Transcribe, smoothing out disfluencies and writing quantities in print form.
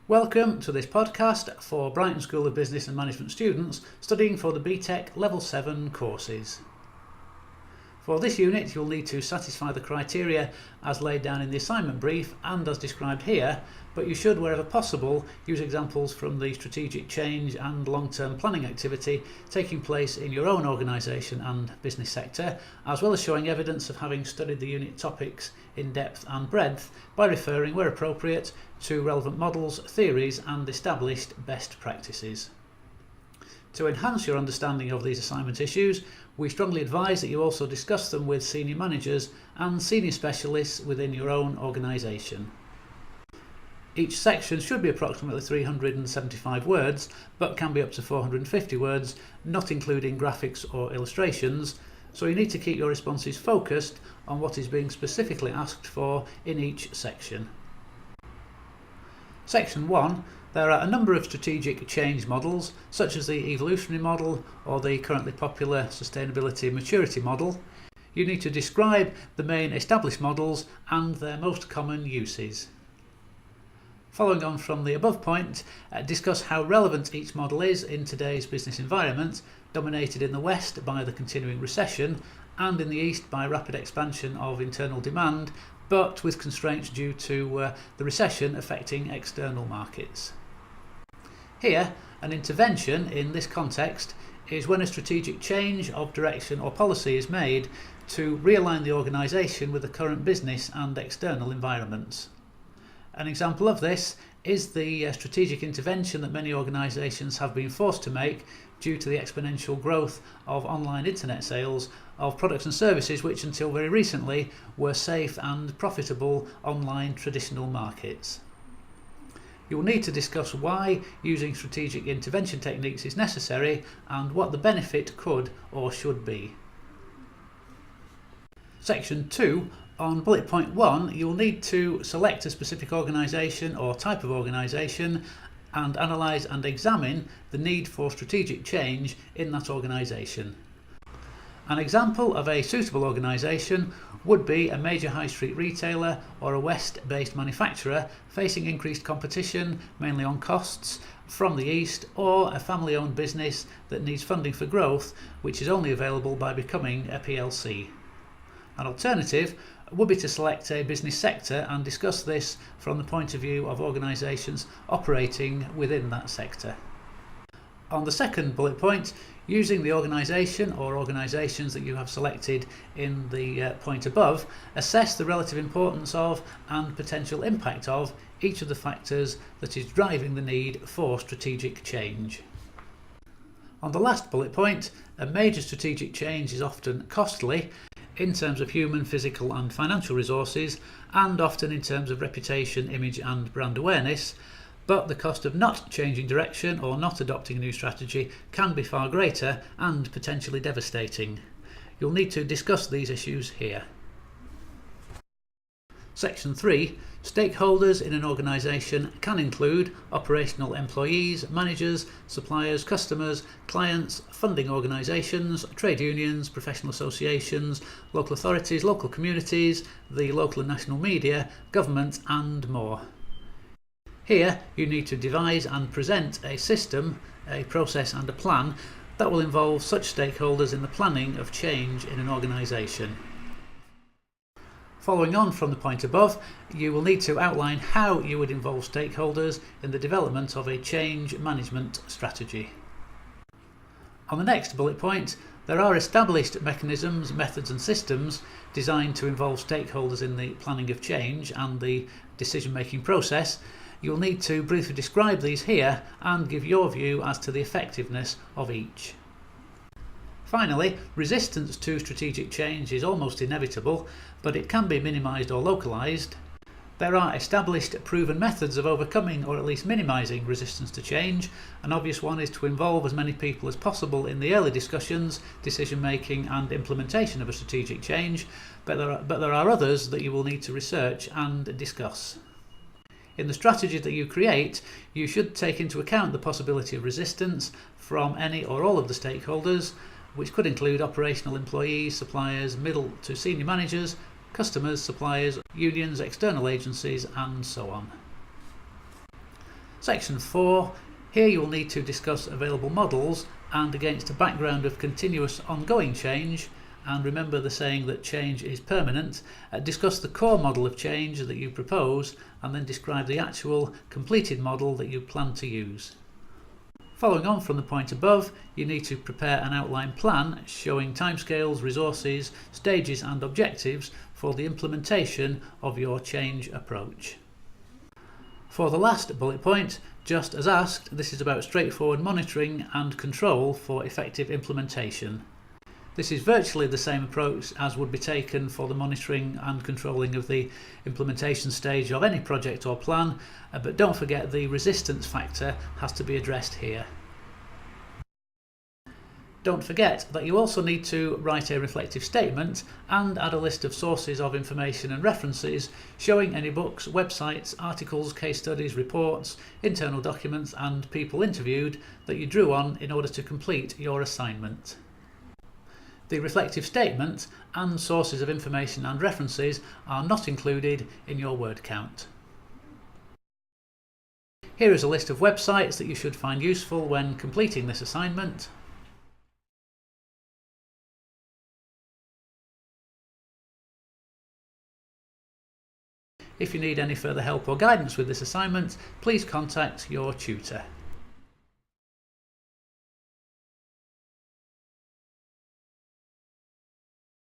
Welcome to this podcast for Brighton School of Business and Management students studying for the Btec Level 7 courses. For this unit you'll need to satisfy the criteria as laid down in the assignment brief and as described here, but you should wherever possible use examples from the strategic change and long-term planning activity taking place in your own organisation and business sector, as well as showing evidence of having studied the unit topics in depth and breadth by referring, where appropriate, to relevant models, theories and established best practices. To enhance your understanding of these assignment issues, we strongly advise that you also discuss them with senior managers and senior specialists within your own organisation. Each section should be approximately 375 words, but can be up to 450 words, not including graphics or illustrations, so you need to keep your responses focused on what is being specifically asked for in each section. Section 1. There are a number of strategic change models, such as the evolutionary model or the currently popular sustainability maturity model. You need to describe the main established models and their most common uses. Following on from the above point, discuss how relevant each model is in today's business environment, dominated in the West by the continuing recession and in the East by rapid expansion of internal demand, but with constraints due to the recession affecting external markets. Here, an intervention in this context is when a strategic change of direction or policy is made to realign the organisation with the current business and external environments. An example of this is the strategic intervention that many organisations have been forced to make due to the exponential growth of online internet sales of products and services which until very recently were safe and profitable online traditional markets. You will need to discuss why using strategic intervention techniques is necessary and what the benefit could or should be. Section 2. On bullet point 1, you'll need to select a specific organisation or type of organisation and analyse and examine the need for strategic change in that organisation. An example of a suitable organisation would be a major high street retailer or a West-based manufacturer facing increased competition, mainly on costs, from the East, or a family-owned business that needs funding for growth, which is only available by becoming a PLC. An alternative would be to select a business sector and discuss this from the point of view of organisations operating within that sector. On the second bullet point, using the organisation or organisations that you have selected in the point above, assess the relative importance of and potential impact of each of the factors that is driving the need for strategic change. On the last bullet point, a major strategic change is often costly in terms of human, physical and financial resources, and often in terms of reputation, image and brand awareness, but the cost of not changing direction or not adopting a new strategy can be far greater and potentially devastating. You'll need to discuss these issues here. Section 3. Stakeholders in an organisation can include operational employees, managers, suppliers, customers, clients, funding organisations, trade unions, professional associations, local authorities, local communities, the local and national media, government and more. Here you need to devise and present a system, a process and a plan that will involve such stakeholders in the planning of change in an organisation. Following on from the point above, you will need to outline how you would involve stakeholders in the development of a change management strategy. On the next bullet point, there are established mechanisms, methods and systems designed to involve stakeholders in the planning of change and the decision-making process. You'll need to briefly describe these here and give your view as to the effectiveness of each. Finally, resistance to strategic change is almost inevitable, but it can be minimised or localised. There are established, proven methods of overcoming or at least minimising resistance to change. An obvious one is to involve as many people as possible in the early discussions, decision making and implementation of a strategic change, but there are others that you will need to research and discuss. In the strategy that you create, you should take into account the possibility of resistance from any or all of the stakeholders, which could include operational employees, suppliers, middle to senior managers, customers, suppliers, unions, external agencies and so on. Section 4. Here you will need to discuss available models and, against a background of continuous ongoing change, and remember the saying that change is permanent, discuss the core model of change that you propose and then describe the actual completed model that you plan to use. Following on from the point above, you need to prepare an outline plan showing timescales, resources, stages and objectives for the implementation of your change approach. For the last bullet point, just as asked, this is about straightforward monitoring and control for effective implementation. This is virtually the same approach as would be taken for the monitoring and controlling of the implementation stage of any project or plan, but don't forget the resistance factor has to be addressed here. Don't forget that you also need to write a reflective statement and add a list of sources of information and references showing any books, websites, articles, case studies, reports, internal documents and people interviewed that you drew on in order to complete your assignment. The reflective statement and sources of information and references are not included in your word count. Here is a list of websites that you should find useful when completing this assignment. If you need any further help or guidance with this assignment, please contact your tutor.